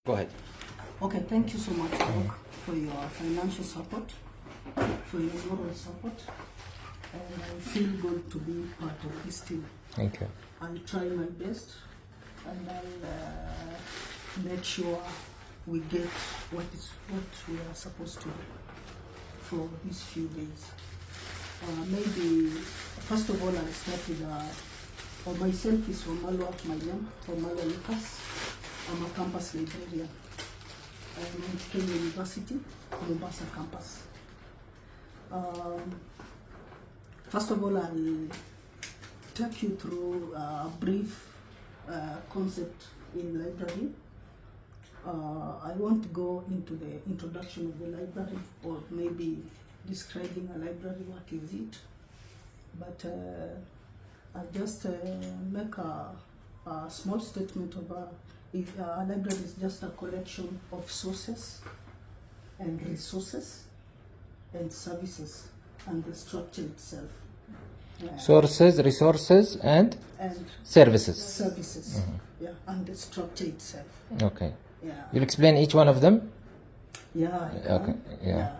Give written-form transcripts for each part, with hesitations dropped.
Go ahead. Okay, thank you so much, Doc, for your financial support, for your moral support, and I feel good to be part of this team. Thank you. I'll try my best, and I'll make sure we get what we are supposed to do for these few days. Maybe, first of all, I'll start with myself is Omalo Akmayam, Omalo Lucas. I'm a campus librarian. I'm at Kenya University, Mombasa campus. First of all, I'll take you through a brief concept in library. I won't go into the introduction of the library or maybe describing a library, what is it, but I'll just make a small statement of a library is just a collection of sources and resources and services and the structure itself. Sources, resources, and services. Services, yeah, and the structure itself. Okay. Yeah. You'll explain each one of them? Yeah. Okay. Yeah.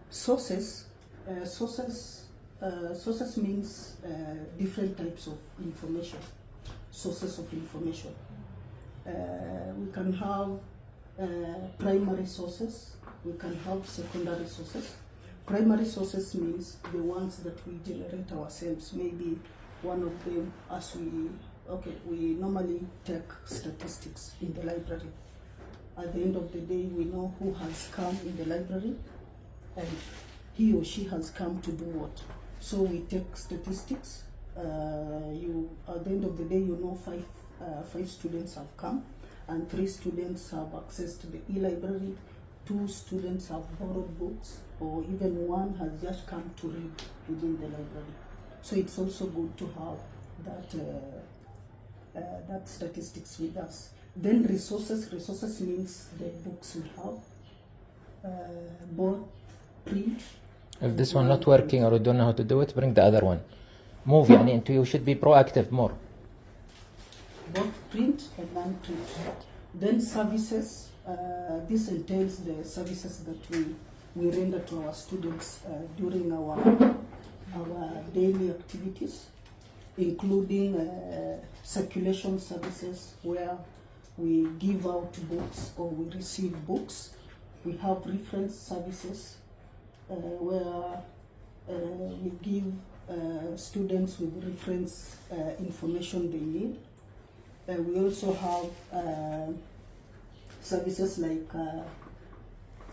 Sources means different types of information. Sources of information. We can have primary sources. We can have secondary sources. Primary sources means the ones that we generate ourselves. Maybe one of them, we normally take statistics in the library. At the end of the day, we know who has come in the library and he or she has come to do what. So we take statistics. At the end of the day, you know five students have come and 3 students have access to the e-library. 2 students have borrowed books, or even 1 has just come to read within the library. So it's also good to have that statistics with us. Then resources means the books we have, both print. If this one not working or you don't know how to do it, bring the other one. Move, يعني you should be proactive more. Both print and non-print. Then services. This entails the services that we render to our students during our daily activities, including circulation services where we give out books or we receive books. We have reference services where we give students with reference information they need. We also have services like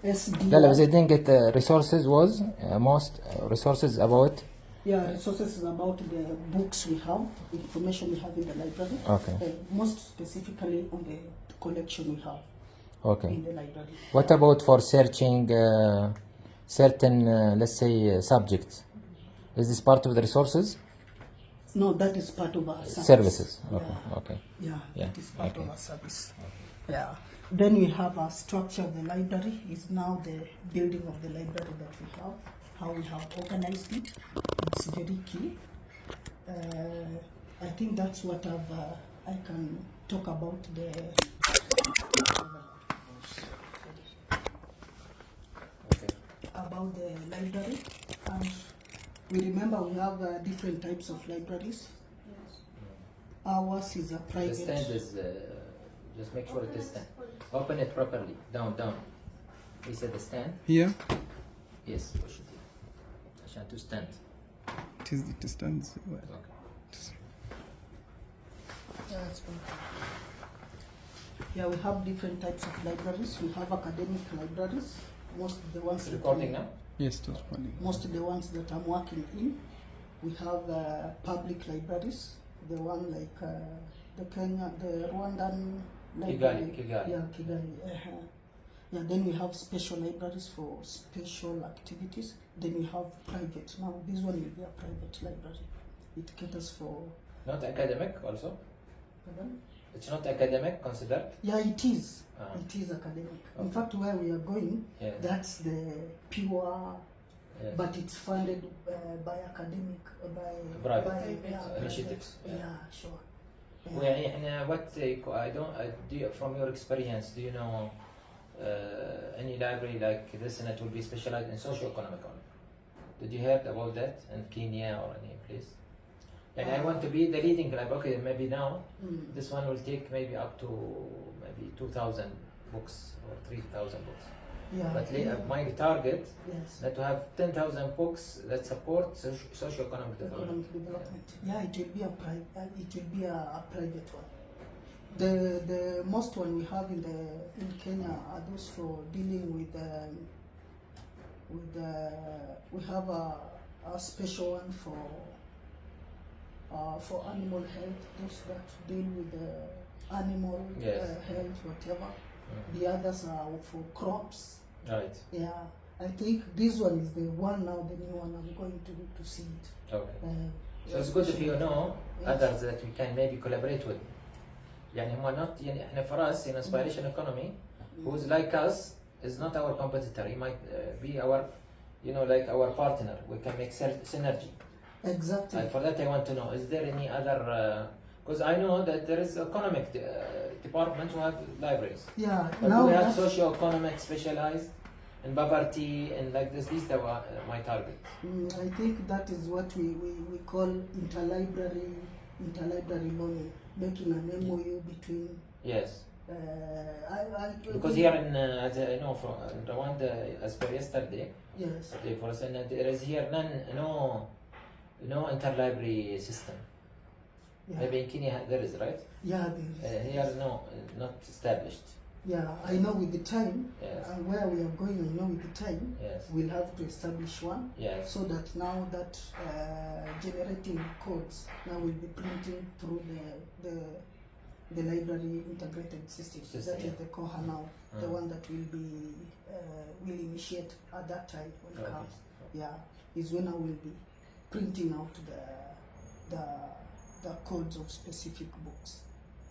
SD. لا بس I didn't get resources was most resources about. Yeah, resources is about the books we have, information we have in the library. Okay. Most specifically on the collection we have. Okay. In the library. What about for searching certain, let's say, subjects? Is this part of the resources? No, that is part of our service. Services. Okay. Yeah. Okay. Yeah, that is part Okay. of our service. Yeah. Then we have our structure of the library. Is now the building of the library that we have, how we have organized it. It's very key. I think that's what I can talk about about the library. And we remember we have different types of libraries. Yes. Ours is a private. The stand is, just make sure it is stand. Open it properly. Down. You said the stand? Here? Yes. Push it here. عشان to stand. It stands well. Okay. Yeah, that's fine. Yeah, we have different types of libraries. We have academic libraries. Most of the ones Recording now? Yes, that's funny. Most of the ones that I'm working in. We have public libraries. The one like the Rwandan library. Kigali. Yeah, Kigali. Yeah, then we have special libraries for special activities. Then we have private. Now this one will be a private library. It caters for. Not academic also? Pardon? It's not academic considered? Yeah, it is. Ah. It is academic. Okay. In fact, where we are going, Yeah. that's the pure, Yes. but it's funded by academic, by Private by, yeah, initiatives. private. Yeah, sure. ويعني احنا what I don't do you, from your experience do you know any library like this and it will be specialized in socio-economic only? Did you heard about that in Kenya or any place? And I want to be the leading library. Okay, maybe now this one will take maybe up to maybe 2,000 books or 3,000 books. Yeah. But my target Yes. is to have 10,000 books that support socio-economic development. Economic development. Yeah, it will be a private one. The most one we have in Kenya are those for dealing with we have a special one for animal health, those that deal with animal Yes. health, whatever. The others are for crops. Right. Yeah, I think this one is the one now, the new one. I'm going to see it. Okay. So it's good if you know Yes. others that we can maybe collaborate with. يعني هم not يعني احنا for us in inspiration economy who's like us is not our competitor. He might be our like our partner. We can make synergy. Exactly. And for that I want to know, is there any other because I know that there is economic departments who have libraries. Yeah, But now we have that's- socio-economic specialized in poverty and like this. These are my target. I think that is what we call interlibrary loaning, making an MOU between. Yes. Because here in as I know from Rwanda, as per yesterday, Yes. for us, and there is here no interlibrary system. Yeah. Maybe in Kenya there is, right? Yeah, there is. Here no, not established. Yeah, I know with the time, Yes. where we are going, I know with the time, Yes. we'll have to establish one. Yes. So that now that generating codes now will be printing through the library integrated system. System, That is yeah. the COHA now, the one that will be will initiate at that time when it Okay. comes. Yeah, is when I will be printing out the codes of specific books.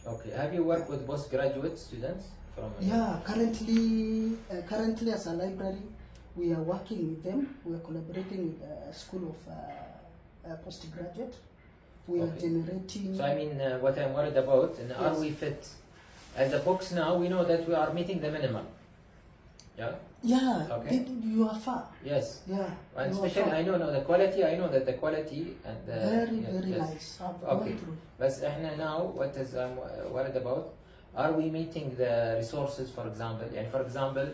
Okay. Have you worked with postgraduate students from? Yeah, currently as a library, we are working with them. We are collaborating with a school of postgraduate. We are Okay. generating. So I mean, what I'm worried about, and are Yes. we fit? As the books now, we know that we are meeting the minimum. Yeah. Yeah, Okay. you are far. Yes. Yeah, And you are especially far. I know the quality. I know that the quality and the Very yes. nice. I've Okay. gone through. But now, what is I'm worried about? Are we meeting the resources? For example, and for example,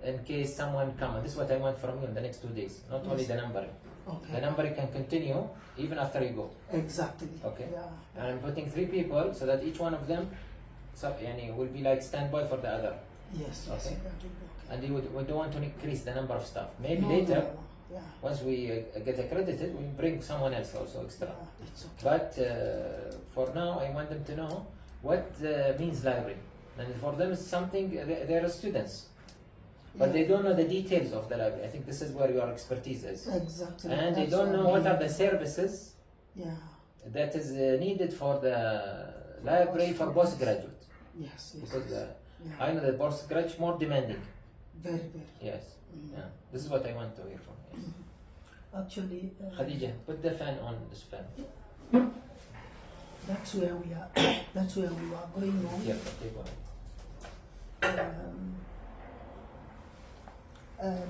in case someone come, this is what I want from you in the next 2 days. Not only Yes. the numbering. Okay. The numbering can continue even after you go. Exactly. Okay. Yeah. And I'm putting 3 people so that each one of them, will be like standby for the other. Yes. Yes. Okay. That will be okay. And we don't want to increase the number of staff. Maybe No, later, no, no. Yeah. once we get accredited, we bring someone else also extra. Yeah, it's okay. But for now, I want them to know what means library. And for them, it's something, they are students. But Yeah. they don't know the details of the library. I think this is where your expertise is. Exactly. And they That's don't know what are the we- services Yeah. that is needed for the library for postgraduate. Yes. Yes. Because yeah. I know that postgraduate is more demanding. Very. Yes. Mm. Yeah. This is what I want to hear from you. Yes. Actually, Khadija, put the fan on this fan. that's where we are. That's where we are going on. Here, take one.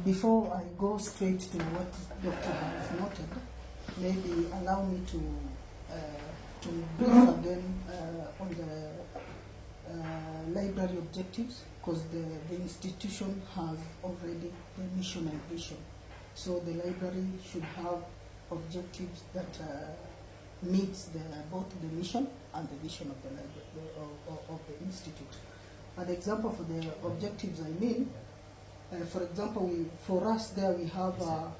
Before I go straight to what Dr. has noted, maybe allow me to brief again on the library objectives, because the institution has already the mission and vision. So the library should have objectives that meets both the mission and the vision of the library of the institute. An example for the objectives I mean. For example, for us there we have a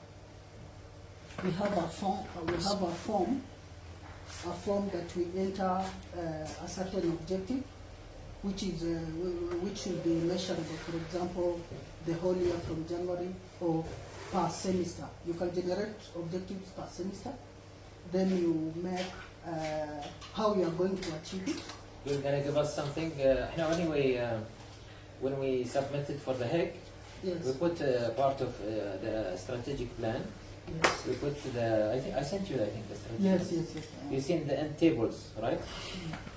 form that we enter a certain objective, which should be measurable. For example, the whole year from January or per semester. You can generate objectives per semester. Then you make how you are going to achieve it. You're gonna give us something. Anyway, when we submitted for the HEC, Yes. we put part of the strategic plan Yes. We put the, I think I sent you, I think, the strategy. Yes, yes, yes. You see in the end tables, right?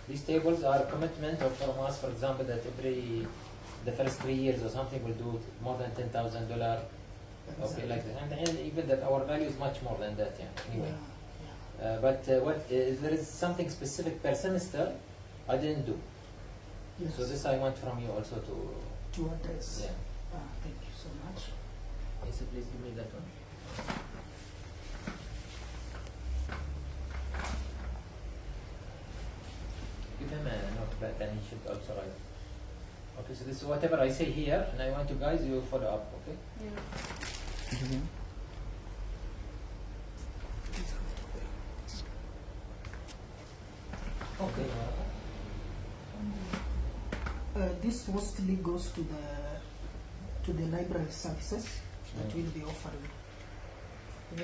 These tables are a commitment of from us, for example, that the first 3 years or something will do more than $10,000. Okay, like that. And even that our value is much more than that, yeah, anyway. But there is something specific per semester I didn't do. Yes. So this I want from you also to, To address. yeah. Thank you so much. Yes, please give me that one. Give him a notepad and he should also write. Okay, so this is whatever I say here, and I want you guys, you follow up, okay? Mhm. Okay. This mostly goes to the library services that we'll be offering.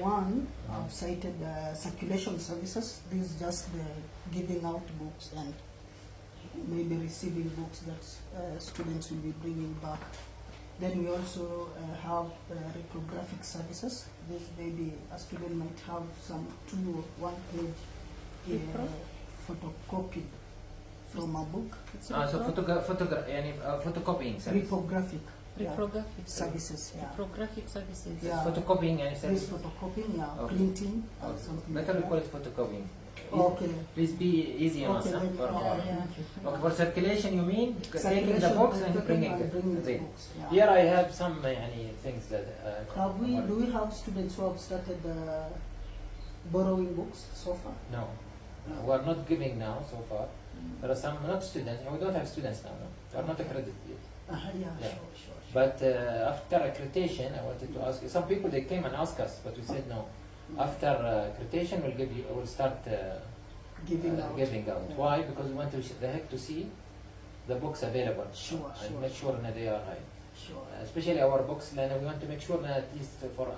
One, I've cited circulation services. This is just the giving out books and maybe receiving books that students will be bringing back. Then we also have reprographic services. This maybe a student might have some 2 or 1 page photocopy from a book. It's So repro- photocopying service. Reprographic. reprographic Services. Yeah. reprographic services. Yeah. Photocopying and This service. photocopying, yeah, Okay. printing, or Okay. something Better we like call that. it photocopying. Okay. Please be easy on us. Okay, Huh? then, For, yeah. okay, for circulation you mean taking the Circulation books and and taking bringing and it. bringing the Great. books, yeah. Here I have some things that. Do we have students who have started borrowing books so far? No. We are not giving now so far. There are some not students, and we don't have students now. No? We are not accredited yet. Yeah, Yeah. sure. But after accreditation, I wanted to ask. Some people they came and asked us, but we said no. After accreditation, we'll start Giving out. giving out. Yeah. Why? Because we want the heck to see the books available. Sure, and sure, make sure that they are high. Sure. Especially our books, and we want to make sure that at least for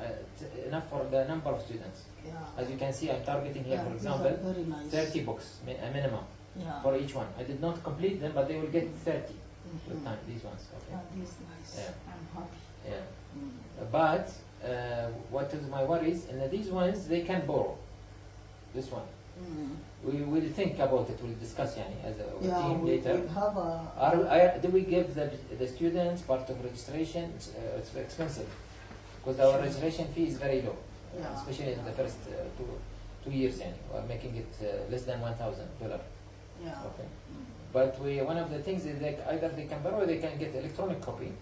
enough for the number of students. Yeah. As you can see, I'm targeting here, Yeah, for these are example, very nice. 30 books, a minimum Yeah. for each one. I did not complete them, but they will get 30 with Mhm. time. These ones, okay. Yeah, this is nice. Yeah. I'm happy. Yeah. But what is my worries? And these ones they can borrow. This one. We will think about it. We'll discuss as a Yeah, team we'll later. have a. Do we give the students part of registration? It's expensive because our registration fee is very low, Yeah. especially in the first two years. We're making it less than $1,000. Yeah. Okay. But one of the things is that either they can borrow or they can get electronic copy.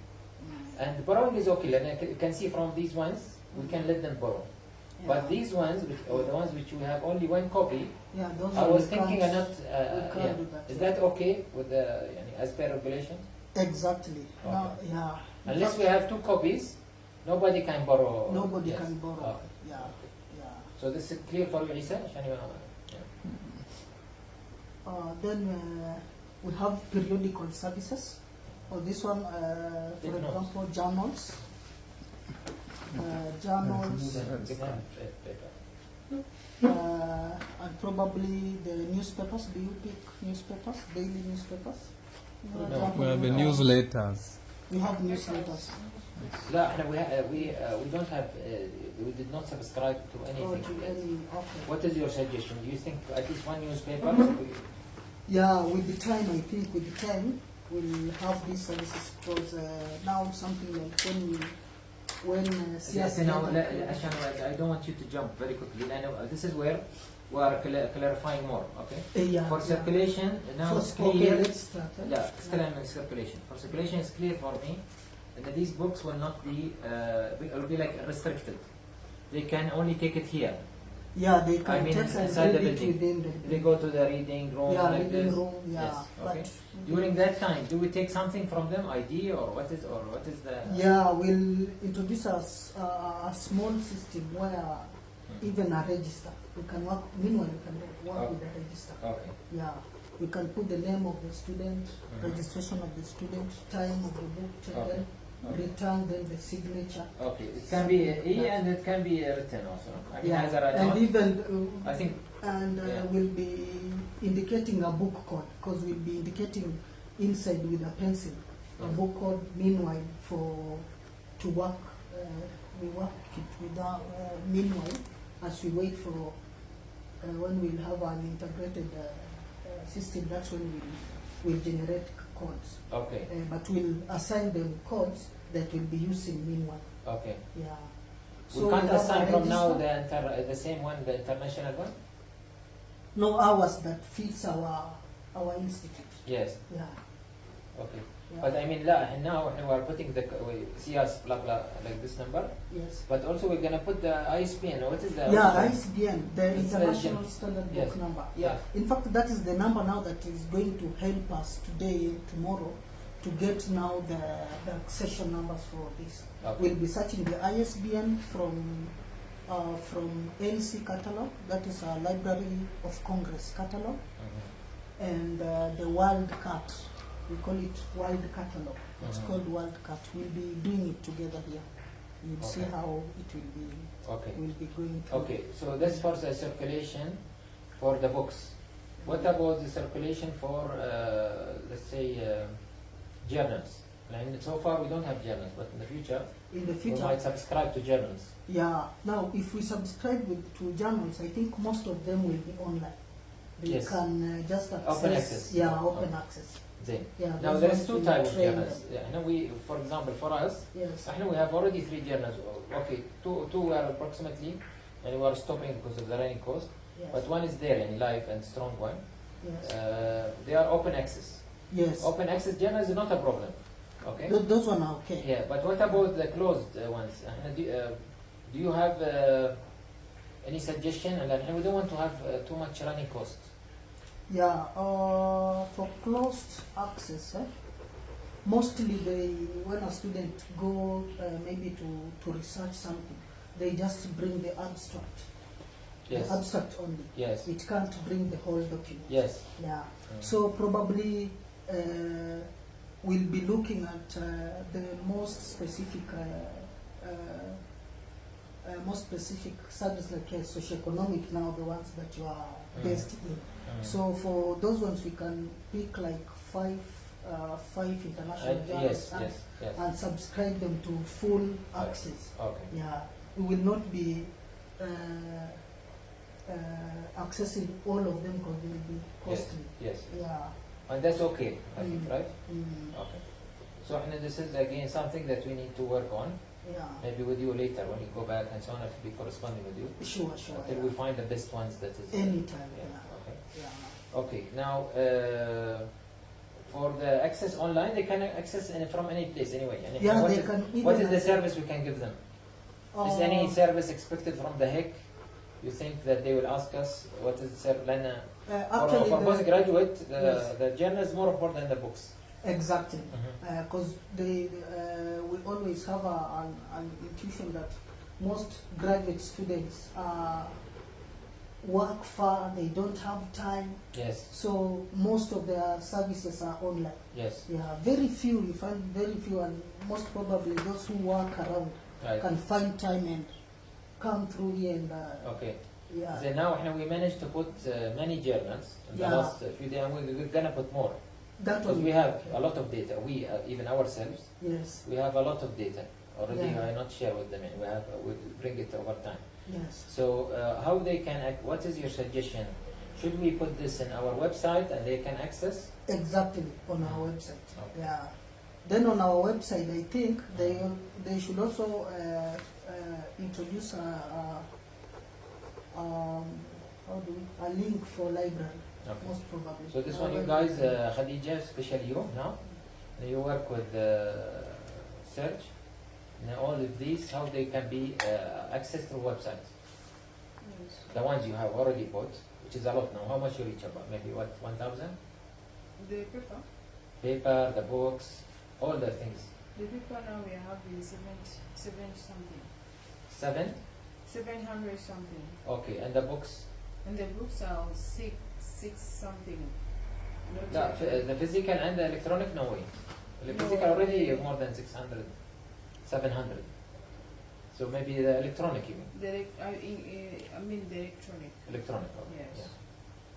And borrowing is okay. And you can see from these ones, we can let them borrow. Yeah. But these ones, or the ones which we have only one copy, Yeah, those I are was we thinking can't- not. we can't do that. Is that okay with the as per regulation? Exactly. Okay. No, yeah. In Unless fact, we have 2 copies, nobody can borrow. nobody Yes. can borrow. Okay. Yeah. Yeah. So this is clear for you, Isa? Then we have periodical services. This one, for Take notes. example, journals. Journals, and probably the newspapers. Do you pick newspapers, daily newspapers? For No. example, We have the newsletters. We have newsletters. لا احنا we don't have we did not subscribe to Or anything. to any, okay. What is your suggestion? Do you think at least one newspaper? Yeah, with the time, I think with the time, we'll have these services because now something like when Yes, now, عشان I don't want you to jump very quickly. لأنه this is where we are clarifying more, okay? yeah, For circulation, now for it's clear. let's start. Yeah, still I'm in circulation. For circulation, it's clear for me that these books will not be, will be like restricted. They can only take it here. Yeah, they can I mean, take and inside the read it building. within They go to the reading room. Yeah, like reading this. room, yeah. Yes, okay. But During that time, do we take something from them, ID or what is the? yeah, we'll introduce a small system where even a register, we can work, meanwhile we can work Okay. with the register. Okay. Yeah, we can put the name of the student, Mhm. registration of the student, time of the book taken, Okay. return, then the signature. Okay, it can be and it can be written also. I mean, Yeah, as a and even I think and Yeah. we'll be indicating a book code because we'll be indicating inside with a pencil a Mhm. book code. Meanwhile, to work we work it without, meanwhile, as we wait for when we'll have an integrated system, that's when we'll generate codes. Okay. But we'll assign them codes that will be using meanwhile. Okay. Yeah. We can't we have assign a from now register. the same one, the international one? No hours that fits our institute. Yes. Yeah. Okay. Yeah. But I mean, لا, now we are putting the SIAS blah blah like this number, Yes. but also we're gonna put the ISBN. What is the Yeah, original? ISBN, the It's International the- Standard yes. Book number. Yeah. Yes. In fact, that is the number now that is going to help us today and tomorrow to get now the accession numbers for this. Okay. We'll be searching the ISBN from LC catalog, that is our Library of Congress catalog, Mhm. and the WorldCat. We call it World Catalog. It's Mhm. called WorldCat. We'll be doing it together here. You'll see Okay. how it will be. Okay. We'll be going through. Okay. So that's for the circulation for the books. What about the circulation for let's say journals? And so far we don't have journals, but in the future In the we future, might subscribe to journals. yeah. Now, if we subscribe to journals, I think most of them will be online. They Yes. can just access. Open access. Yeah, open Okay. access. Then Yeah. now those there is ones two will types of train journals. them. Yeah, now we, for example, for us, Yes. I know we have already 3 journals. Okay, two are approximately, and we are stopping because of the running cost. Yes. But one is there, and live and strong one. Yes. They are open access. Yes. Open access journals is not a problem. Okay. Those one are okay. Yeah, but what about the closed ones? Do you have any suggestion? And we don't want to have too much running cost. Yeah. For closed access, mostly when a student go maybe to research something, they just bring the abstract. Yes. The abstract only. Yes. It can't bring the whole document. Yes. Yeah. Mm. So probably we'll be looking at the most specific subjects like socioeconomic now, the ones that you are based in. So for those ones we can pick like five international journals and subscribe them to full access. Okay. Yeah, we will not be accessing all of them because they will be costly. Yes. Yeah. And that's okay, I think, Mm. right? Mm. Okay. So this is again something that we need to work on. Yeah. Maybe with you later when you go back and so on. I have to be corresponding with you Sure. until we find the best ones. That is Anytime. Yeah. Yeah. Okay. Yeah. Okay. Now, for the access online, they can access from any place anyway. And Yeah, what they is- can What even is the access- service we can give them? Is any service expected from the HEC? You think that they will ask us what is the service? Actually, for the- postgraduate, Yes. the journal is more important than the books. Exactly. Mhm. Because we always have an intuition that most graduate students work far, they don't have time, Yes. so most of their services are online. Yes. Yeah, very few, you find very few, and most probably those who work around Right. can find time and come through here and Okay. yeah. So now we managed to put many journals in Yeah. the last few days, and we're gonna put more That because one we have a lot of data. We even ourselves, Yes, we have a lot of data already. Yeah. I not share with them. We bring it over time. yes. So how they can what is your suggestion? Should we put this in our website and they can access? Exactly, on our website. Okay. Yeah. Then on our website, I think they should also introduce a link for library, Okay. most probably. So this one, you guys, Khadija, especially you now, you work with search. Now all of these, how they can be accessed through websites. The ones you have already bought, which is a lot now. How much you reach about? Maybe what, 1,000? The paper? Paper, the books, all the things. The paper now we have is seven something. 700 something. Okay, and the books? And the books are six something. Not The, yet. the physical and the electronic, no way. The No. physical already more than 600, 700. So maybe the electronic you mean? I mean the electronic. Electronic, okay. Yes. Yeah.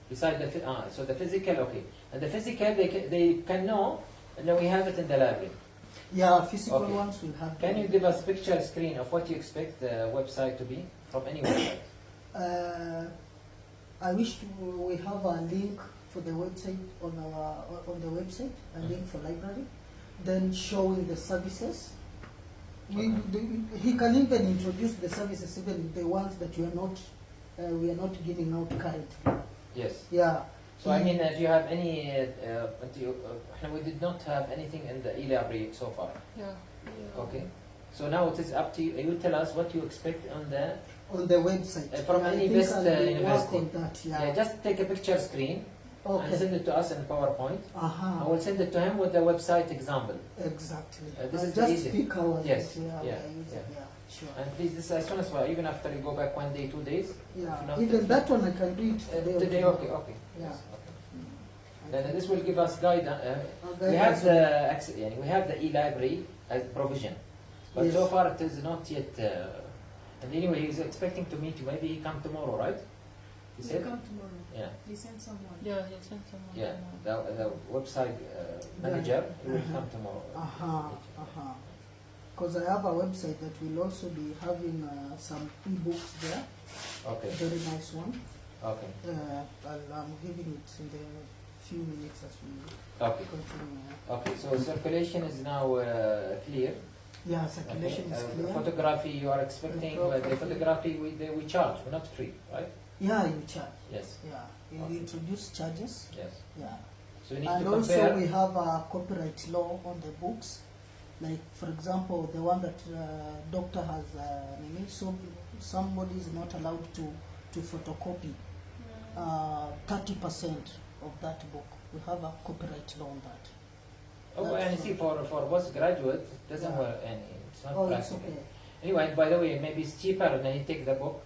Beside so the physical, okay. And the physical, they can know, and then we have it in the library. Yeah, physical Okay. ones will have. Can you give us picture screen of what you expect the website to be from any website? I wish we have a link for the website on the website, a link for library, then showing the services. He can even introduce the services, even the ones that we are not giving out currently. Yes. Yeah. So I mean, if you have any, we did not have anything in the e-library so far. Yeah. Okay. So now it is up to you. You tell us what you expect on the website. from I any think best I'll work university. on that, yeah. Yeah, just take a picture screen and Okay. send it to us in PowerPoint. I Uh-huh. will send it to him with the website example. Exactly. This I'll is the just easy. speak ours. Yes, Yeah, yeah, we are using, yeah. sure. And please, this as soon as well, even after you go back 1 day, 2 days. Yeah, not- even that one I can do it today. or Today, tomorrow. okay. Yeah. Yes, okay. Then this will give us guidance. We guidance have the we have the e-library as provision, but Yes. so far it is not yet. And anyway, he's expecting to meet you. Maybe he come tomorrow, right? He He said. come tomorrow. Yeah, He sent someone. Yeah, you sent someone. yeah. The website manager he will come tomorrow. Because I have a website that will also be having some e-books there. Okay, Very nice one. okay, I'm giving it in the few minutes as we okay, continue. okay. So circulation is now clear. Yeah, circulation Okay. is The clear. photography you are expecting. The photography we charge. We're not free, right? Yeah, you charge. Yes, Yeah, you Okay. introduce charges. yes. Yeah. So you need And to also compare. we have a copyright law on the books. Like for example, the one that doctor has so somebody is not allowed to photocopy 30% of that book. We have a copyright law on that. Oh, and you see, for postgraduate, it doesn't Yeah. work, and it's not Oh, it's practical. okay. Anyway, by the way, maybe it's cheaper, and then you take the book.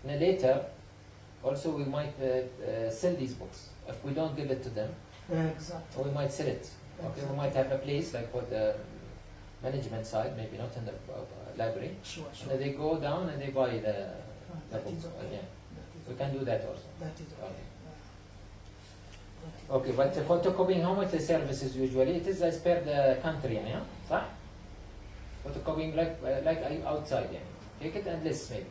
And then later, also we might sell these books if we don't give it to them, Yeah, exactly. or we might sell it. Okay, we Exactly. might have a place like for the management side, maybe not in the library. Sure, And sure. then they go down and they buy the That book is okay. again. That is We okay. can do that also. That is okay. Okay. Yeah. That is Okay, but photocopying, how much the services usually? It is as per the country, yeah? صح? Photocopying like outside, yeah. Take it and less maybe.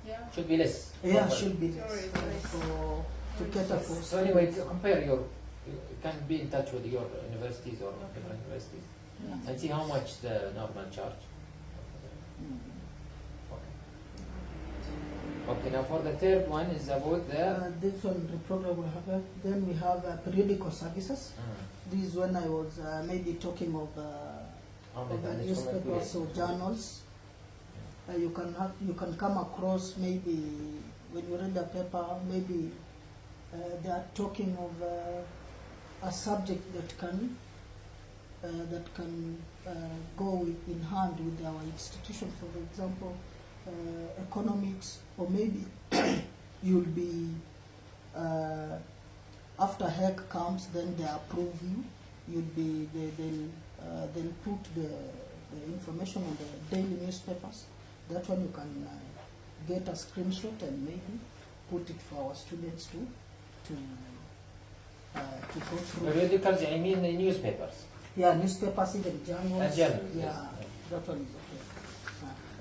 Yeah. Should be less. Yeah, Hopefully. should be less. Sorry, guys. To cater for. So anyway, students. compare you can be in touch with your universities or different universities Yeah. and see how much the normal charge. Mm. Okay. Okay, now for the third one is about the. This one, the program we have. Then we have periodical services. This is when I was maybe talking of How the many newspapers or journals. You can come across maybe when you read the paper, maybe they are talking of a subject that can go in hand with our institution. For example, economics, or maybe you'll be after HEC comes, then they approve you. They'll put the information on the daily newspapers. That one you can get a screenshot and maybe put it for our students to go through. Periodicals, I mean the newspapers. Yeah, newspapers, even journals. And journals, Yeah, yes. that one is okay.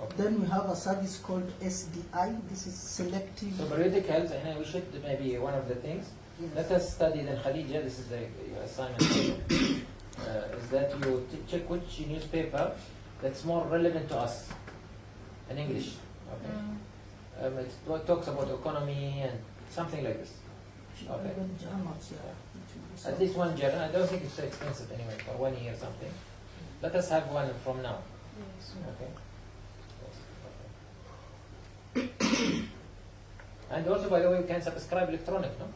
Okay. Then we have a service called SDI. This is selective. So periodicals, and we should maybe one of the things. Yes. Let us study then Khadija, this is the your assignment, is that you check which newspaper that's more relevant to us in English. Okay. It talks about economy and something like this. Okay. Even journals, yeah. At least one journal. I don't think it's so expensive anyway, for 1 year or something. Let us have one from now. Yes. Okay. And also, by the way, you can subscribe electronic, no?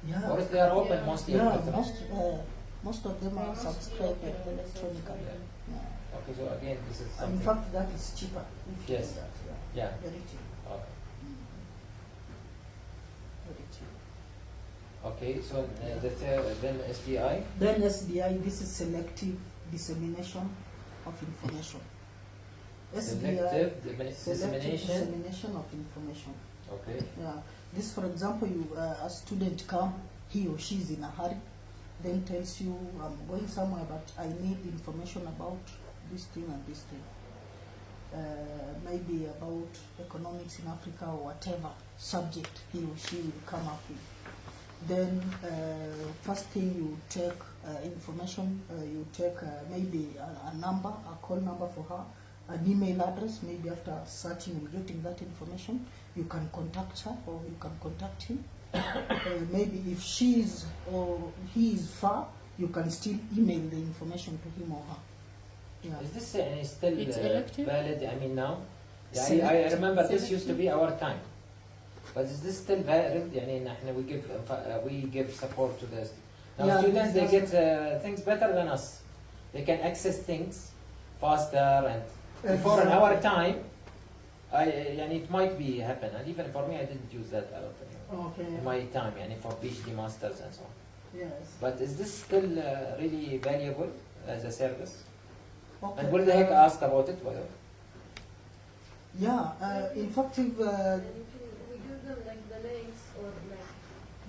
Yeah. Or if they are open Yeah. mostly Yeah, electronic. most of them are Most subscribed of them are electronically. subscribed. Yeah. Okay, so again, this is In something. fact, that is cheaper. If you Yes. do that, Yeah. Very cheap. Okay. Very cheap. Okay, so then SDI. Then SDI, this is selective dissemination of information. Selective selective dissemination. dissemination of information. Okay. Yeah. This, for example, a student come, he or she is in a hurry, then tells you, I'm going somewhere, but I need information about this thing and this thing. Maybe about economics in Africa or whatever subject he or she will come up with. Then first thing you take information, you take maybe a number, a call number for her, an email address. Maybe after searching and getting that information, you can contact her or you can contact him. Maybe if she is or he is far, you can still email the information to him or her. Yeah. Is this still It's elective? valid? I mean now? Yeah, I Selective. remember this used to be our time. But is this still valid? يعني نحن we give support to this. Now Yeah, students they this get things better than us. They can access things faster and before in Exactly. our time, يعني it might be happen and even for me I didn't use that a lot Okay. in my time يعني for PhD masters and so on. Yes. But is this still really valuable as a service? Okay. And will the heck ask about it? Well, Yeah. In fact, if We give them like the links or like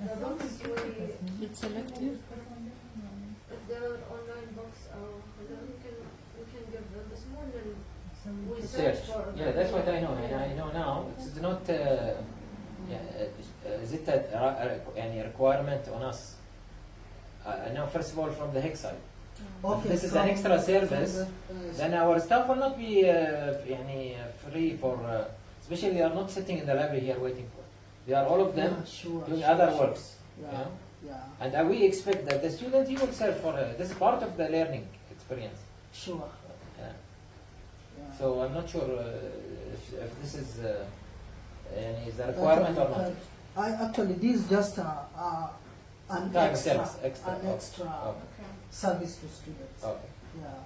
the books It's selective. if there are online books then we can give them the small and we search search. for Yeah, that's what I know. And I know now it's not. Is it a requirement on us? Now, first of all, from the HIC side, okay, this is an extra service, then our staff will not be free for. Especially, they are not sitting in the library here waiting for. They are all of them yeah, sure, doing sure, other sure. works. Yeah. You know? Yeah. And we expect that the student he will serve for. This is part of the learning experience. Sure. Yeah. Yeah. So I'm not sure if this is a requirement or not. I actually this is just an Time extra, service, extra. an Okay. extra Okay. Okay. service to students. Okay. Yeah.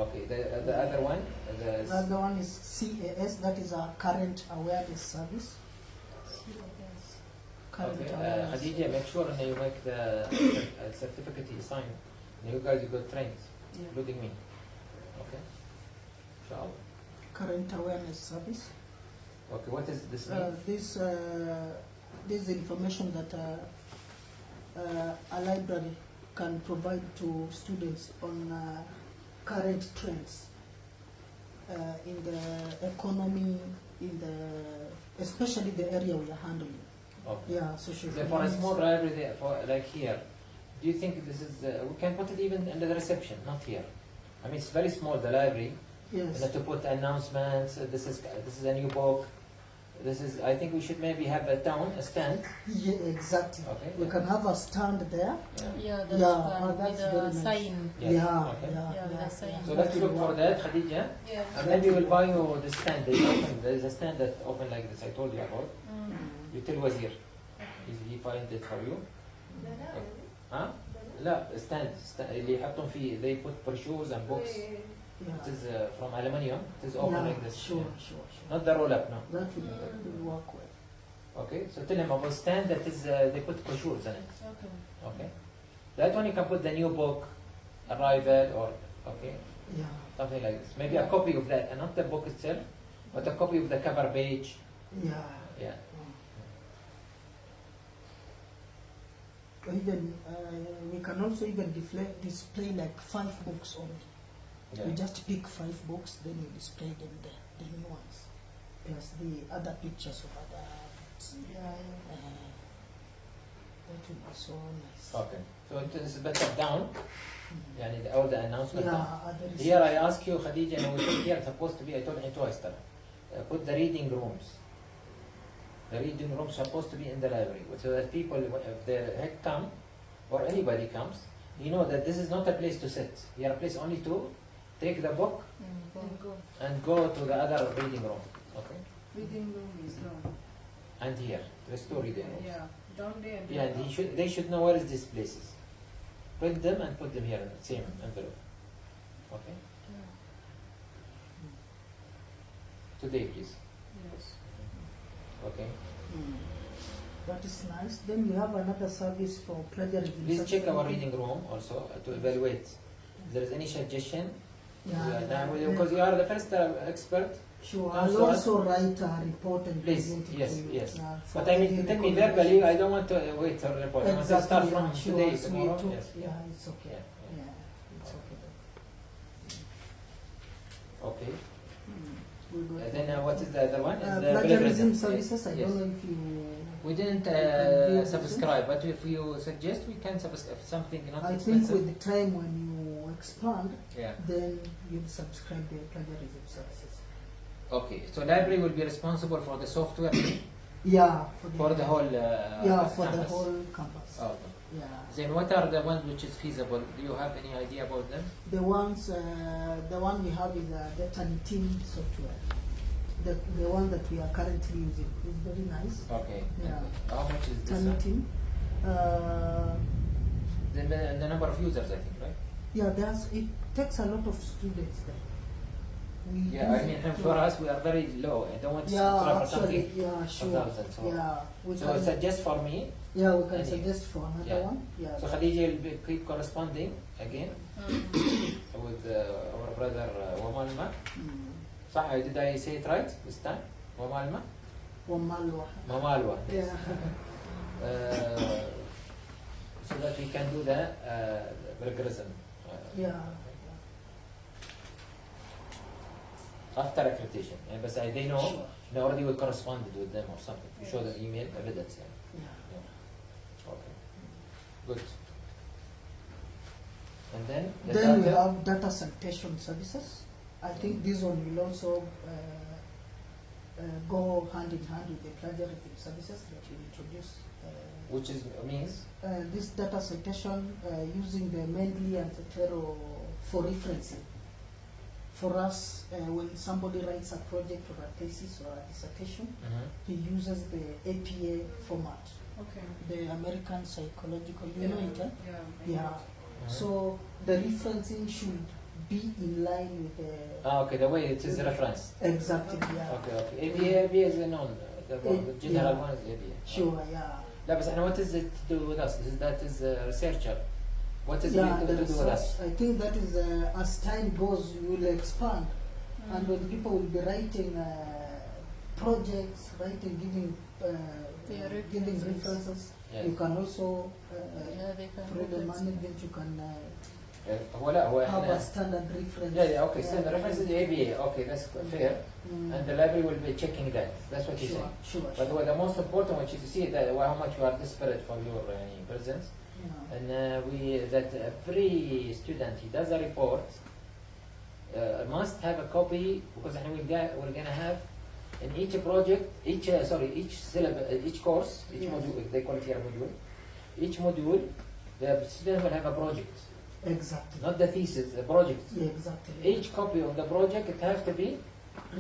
Okay. The other one, The other one is CAS, that is our current awareness service. Current okay. awareness. Khadija, make sure that you make the certificate you sign. You guys you got trained, including me. Okay. Inshallah. Current awareness service. Okay. What does this mean? This information that a library can provide to students on current trends in the economy, especially the area we are handling. Okay. Yeah, social. So for a small library, like here, do you think this is? We can put it even under the reception, not here. I mean, it's very small. The library. Yes. And to put announcements. This is a new book. This is. I think we should maybe have a stand. Yeah, exactly. Okay. We can have a stand there. Yeah, that's Yeah, fun. that's With very a nice. sign. Yes. Yeah, Okay. Yeah, with a sign. So let's look for that, Khadija. Yeah. And maybe we'll buy you the stand. There is a stand that open like this. I told you about. You tell Wazir. He find it for you. Huh? لا stand اللي يحطون فيه they put brochures and books. Yeah. It is from aluminium. It is open Yeah, like this. Sure, Yeah. sure, sure. Not the roll up, no. That will work well. Okay. So tell him about stand that is they put brochures in it. Okay. Okay. That one you can put the new book, arrival or okay Yeah. something like this. Maybe a copy of that, and not the book itself, but a copy of the cover page. Yeah. Yeah. Even we can also even display like 5 books only. Yeah. We just pick 5 books, then we display them there, the new ones, plus the other pictures of other books. That will be so nice. Okay. So this is better down. يعني all the announcement down. Yeah, there is Here I ask you, Khadija, and we put here supposed to be. I told you twice. Put the reading rooms. The reading rooms supposed to be in the library, so that people, if they heck come, or anybody comes, you know that this is not a place to sit. Here, a place only to take the book Go. and go to the other reading room. Okay. Reading room is down. And here, there's 2 reading rooms. Yeah. Down there. Yeah, and they should know where is these places. Print them and put them here in the same envelope. Okay. Today, please. Yes. Okay. that is nice. Then we have another service for plagiarism. Please check our reading room also to evaluate if there is any suggestion. Because you are the first expert. Sure, Also, I'll also write a report and Please, present it yes, to you. yes. For But I mean, any tell me recommendations. verbally. I don't want to wait for the report. I want to start from Sure, today, so tomorrow. we took- Yes. Yeah, it's okay. Yeah. Yeah, it's Okay. We got Then what is the other one? Is the plagiarism plagiarism. services. I Yes. don't know if you. We didn't can do subscribe, but if you suggest, we can subscribe. If something not I think expensive. with the time when you expand, Yeah. then you subscribe the plagiarism services. Okay. So library will be responsible for the software Yeah, for the whole. for the campus. whole campus. Oh. Yeah, Then what are the ones which is feasible? Do you have any idea about them? the one we have is the Tanitin software. The one that we are currently using is very nice. Okay. Yeah. How much is this? One? Tanitin. Then the number of users, I think, right? Yeah, it takes a lot of students there. We Yeah, I use mean, it for us, we are very low. I don't want to Yeah, subscribe for actually, something. yeah, sure. 1,000, so- Yeah, we So can, suggest for me. yeah, we can any- suggest for another Yeah. one. Yeah. So Khadija will be keep corresponding again with our brother Wamalma. Mm. So did I say it right this time? Wamalma? Wamalwa. Mamalwa. Yeah. So that we can do the plagiarism. Yeah. After accreditation. But they know, Sure. they already we corresponded with them or something. You show the email evidence. Yeah. Yeah. Okay. Good. And then the Then we data- have data citation services. I think this one will also go hand in hand with the plagiarism services that you introduced. which is means This data citation using the Mendeley and Zotero for referencing. For us, when somebody writes a project or a thesis or a dissertation, he uses the APA format, Okay. the American Psychological, you know it, eh? Yeah. Yeah. So the referencing should be in line with the okay, the way it is referenced. exactly, yeah. Okay. ABA is a known. The general Yeah. one is ABA. Sure, yeah. لا بس أنا what is it to do with us? That is a researcher. What is Yeah, it to do with us? I think that is as time goes, we will expand, and when people will be writing projects, giving references. references, Yeah. you can also Yeah, they can through the reference. management you can هو لا هو have a إحنا. standard reference. Yeah, okay. Standard reference is ABA. Okay, that's fair. Mm. And the library will be checking that. That's what you Sure, say. sure, But sure. the most important, which is to see that how much you are desperate for your presence. Yeah. And that every student he does a report must have a copy because we're gonna have in each project, each syllabus, each course, each Yeah. module, they call it here module. Each module, the student will have a project, Exactly. not the thesis, the project. Yeah, exactly. Each copy of the project it has to be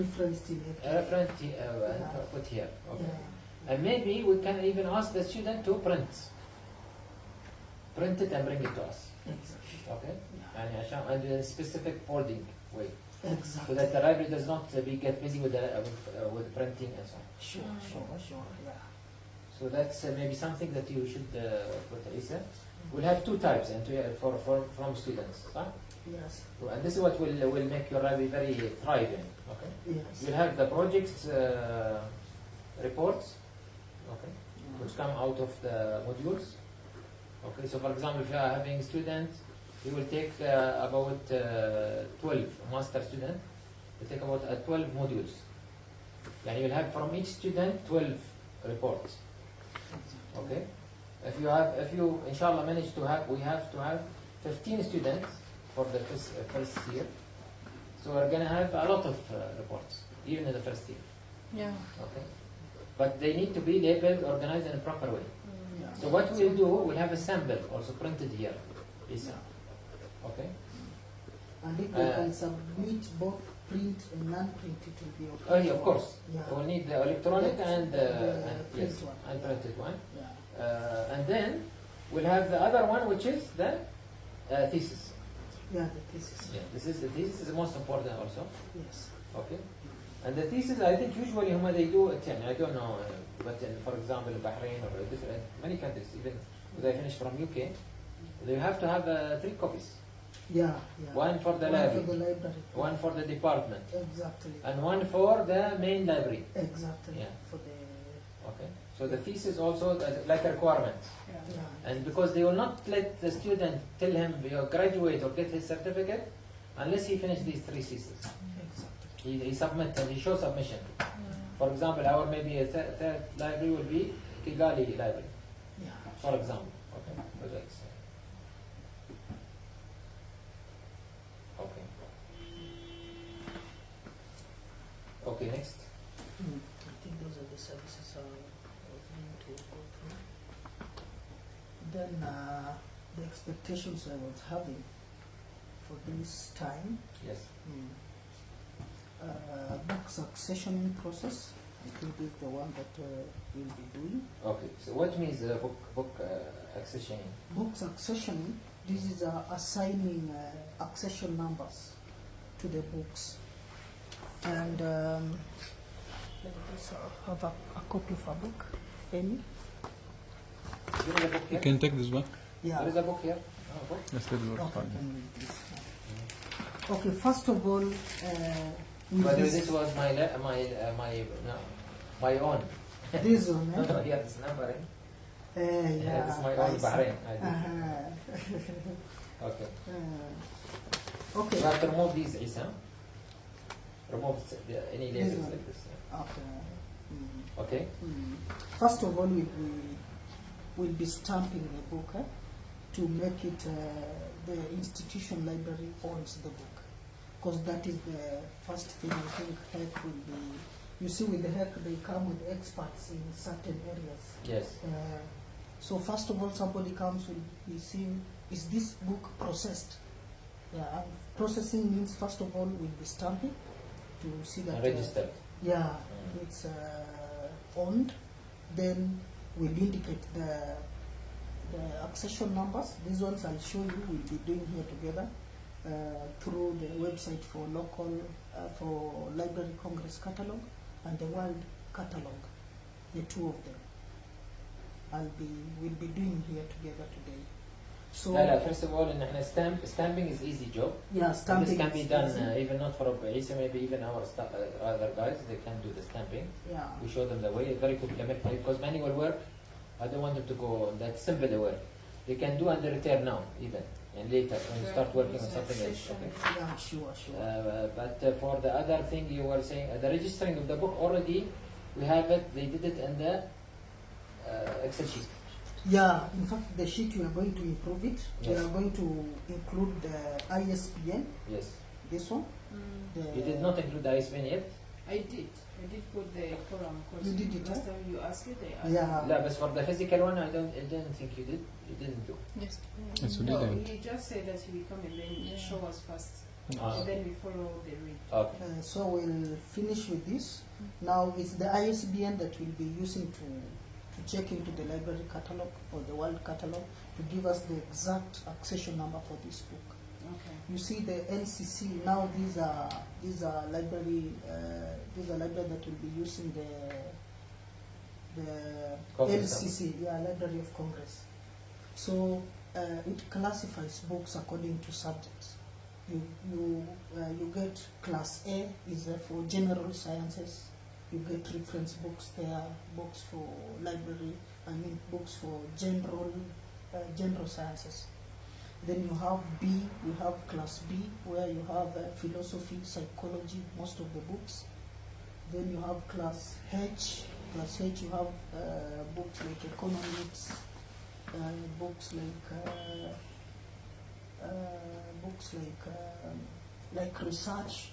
referenced in it. referenced and Yeah. put here. Okay. Yeah. And maybe we can even ask the student to print it and bring it to us. Exactly. Okay. Yeah. And in a specific folding way, so Exactly. that the library does not get busy with printing and so on. Sure, sure, yeah. So that's maybe something that you should put, Lisa. We'll have two types and from students, huh? Yes. And this is what will make your library very thriving. Okay. Yes. You'll have the projects reports, okay, which come out of the modules. Okay, so for example, if you are having student, you will take about 12 master student. You take about 12 modules. And you'll have from each student 12 reports. Okay. If you inshallah manage to have, we have to have 15 students for the first year. So we're gonna have a lot of reports, even in the first year. Yeah. Okay. But they need to be labeled, organized in a proper way. Yeah. So what we'll do, we'll have a sample also printed here. Lisa. Okay. And if they can submit both print and non-print, it will be okay. Oh yeah, of course. Yeah. We'll need the electronic and print yes, one. and printed one. Yeah. And then we'll have the other one, which is the thesis. Yeah, the thesis. Yeah, this is the thesis is the most important also. Yes. Okay. And the thesis, I think usually they do it. I don't know, but for example, Bahrain or different many countries, even when I finish from UK, they have to have 3 copies. Yeah, yeah. One for the library, for the library. one for the department, Exactly. and one for the main library. Exactly. Yeah. For the Okay. So the thesis also like a requirement. yeah. And because they will not let the student tell him you graduate or get his certificate unless he finished these 3 theses. Exactly. He submit and he shows submission. For example, our maybe a third library will be Kigali library. Yeah. For example, okay, projects. Okay. Okay, next. I think those are the services I was going to go through. Then the expectations I was having for this time, Yes. book succession process. I think is the one that we'll be doing. Okay. So what means book accession? Book succession. This is assigning accession numbers to the books, and let me just have a copy of a book. Any? There is a book You here. can take this one. Yeah. There is a book here. Oh, book. Yes, that will Okay, work fine. can read this. Okay, first of all, But with this was my my own. this one, No, no, here this number. yeah, This is my I own see. Bahrain. I did. Uh-huh. Okay. Okay, You have to remove these, Isa. Remove any This labels one. like this. okay. Mm. Okay. First of all, we'll be stamping the book to make it the institution library owns the book, because that is the first thing I think HEC will be. You see, with the HEC, they come with experts in certain areas. Yes. So first of all, somebody comes will be seeing, is this book processed? Yeah, and processing means first of all we'll be stamping to see that Registered. yeah, it's owned. Then we'll indicate the accession numbers. These ones I'll show you. We'll be doing here together through the website for local for Library Congress catalog and the World catalog. The two of them. We'll be doing here together today. So First of all, in stamping is easy job. yeah, And stamping this can be is done easy. even not for Isa, maybe even our other guys, they can do the stamping. Yeah. We show them the way, very complimentary, because manual work, I don't want them to go that simple the work. They can do and they return now, even, and later when you start working on something else. Okay? Yeah, sure. But for the other thing you were saying, the registering of the book already, we have it, they did it in the Excel sheet. Yeah, in fact, the sheet we are going to improve it. We Yes. are going to include the ISBN, Yes. this one. You did not include the ISBN yet? I did put the column because You did it, last huh? time you asked it, I asked. Yeah. No, but for the physical one, I didn't think you did. You didn't do. Yes. Yes, we No, didn't. he just said that he will come and then show us first, Ah, and then we follow the read. okay. So we'll finish with this. Now it's the ISBN that we'll be using to check into the library catalog or the world catalog to give us the exact accession number for this book. Okay. You see the LCC now. These are library. These are library that will be using the Congress LCC. Yeah, Library of Congress. So it classifies books according to subjects. You get class A is for general sciences. You get reference books there, books for library. Books for general sciences. Then you have B, you have class B, where you have philosophy, psychology, most of the books. Then you have class H. Class H, you have books like economics, books like research.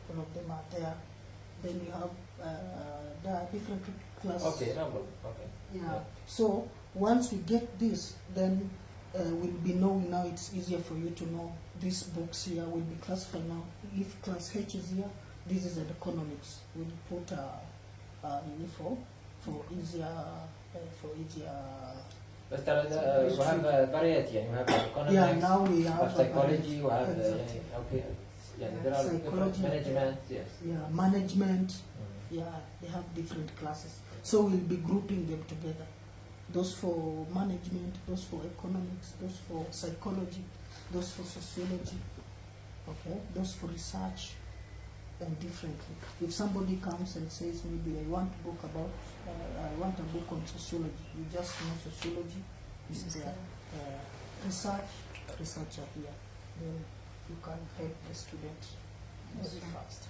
All of them are there. Then you have there are different classes. Okay, no problem. Okay. Yeah. So once we get this, then we'll be knowing now. It's easier for you to know these books here will be classified now. If class H is here, this is economics. We'll put for easier. But we have variety. You have economics. Yeah. Now we you have have psychology. You have exactly. okay. Yeah, there are different Psychology. management. Yes. Yeah, management. Yeah, they have different classes. So we'll be grouping them together. Those for management, those for economics, those for psychology, those for sociology, okay, those for research, and differently. If somebody comes and says, maybe I want a book on sociology, you just know sociology is there. Research are here. Then you can help the student very fast.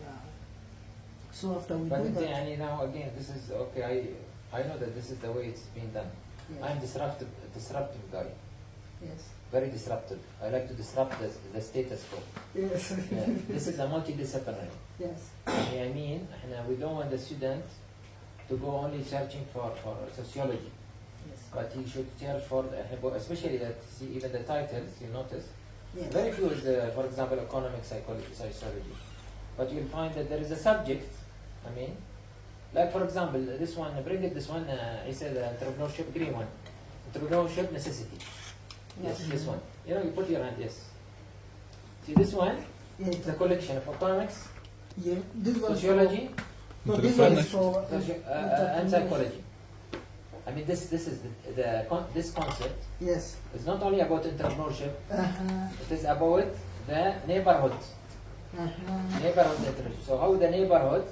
Yeah. So after we But do that, يعني now again, this is okay. I know that this is the way it's been done. yes, I'm disruptive guy, yes, very disruptive. I like to disrupt the status quo. yes, Yeah. This is a multidisciplinary. yes, I mean, we don't want the student to go only searching for sociology, yes, but he should search for, especially that, see even the titles, you notice, yes. very few is, for example, economic psychology, sociology. But you'll find that there is a subject, I mean, like for example, this one, bring it, this one, he said entrepreneurship, green one. Entrepreneurship necessity. Yes, this one. You know, you put your hand, yes. See this one? Yes. It's a collection of economics, Yeah, this one sociology, For, no, this one is for and psychology. I mean, this is this concept Yes. is not only about entrepreneurship. Uh-huh. It is about the neighborhood. Uh-huh. Neighborhood literature. So how the neighborhood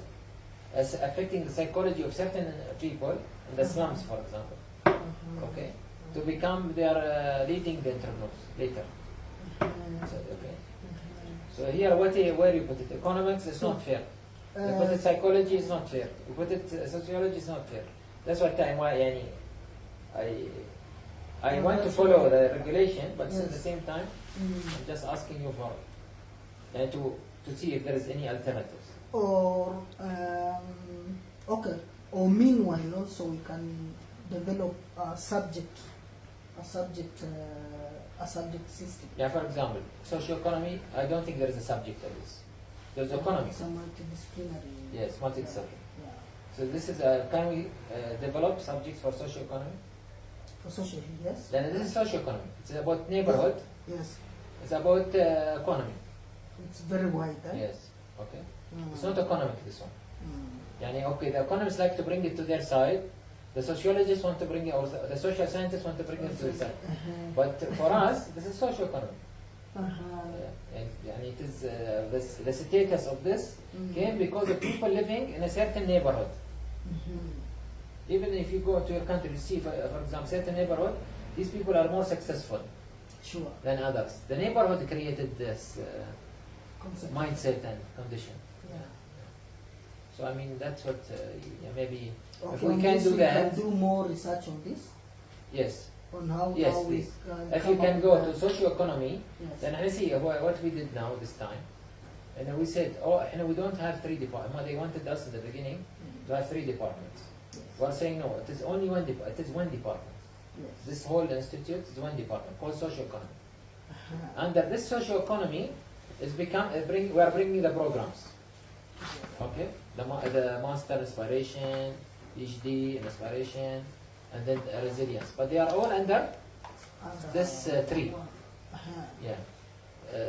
is affecting the psychology of certain people in the slums, for example. Uh-huh. Okay, to become their leading entrepreneurs later. Uh-huh. So, okay. So here, where you put it? Economics is not fair. You put it psychology is not fair. You put it sociology is not fair. That's what I want to follow the regulation, but at the same time, I'm just asking you for to see if there is any alternatives. Or okay. Or meanwhile, also we can develop a subject system. Yeah, for example, socioeconomy. I don't think there is a subject of this. There's economics. It's a multidisciplinary. Yes, multidisciplinary. Yeah. So this is can we develop subjects for socioeconomy? For social, yes. Then this is socioeconomy. It's about neighborhood. Yes. It's about economy. It's very wide. Eh? Yes. Okay. Mm. It's not economic, this one. Mm. Yani, okay, the economists like to bring it to their side. The sociologists want to bring it, or the social scientists want to bring it to their side. Uh-huh. But for us, this is socioeconomy. Uh-huh. And it is the status of this came because of people living in a certain neighborhood. Mhm. Even if you go to your country, you see, for example, certain neighborhood, these people are more successful Sure. than others. The neighborhood created this Concept. mindset and condition. Yeah. So I mean, that's what maybe Okay, if we on can this do we that. can do more research on this, Yes. on how, Yes, how we please. can If you come can up go with to that. socio-economy, Yes. then I see what we did now this time. And we said, oh, we don't have 3 departments. They wanted us in the beginning to have 3 departments. Yes. We're saying no, it is only one department. It is one department. Yes. This whole institute is one department called socio-economy. Uh-huh. Under this socio-economy is we are bringing the programs. Okay, the master inspiration, PhD inspiration, and then resilience. But they are all under And, this 3. uh-huh. Yeah,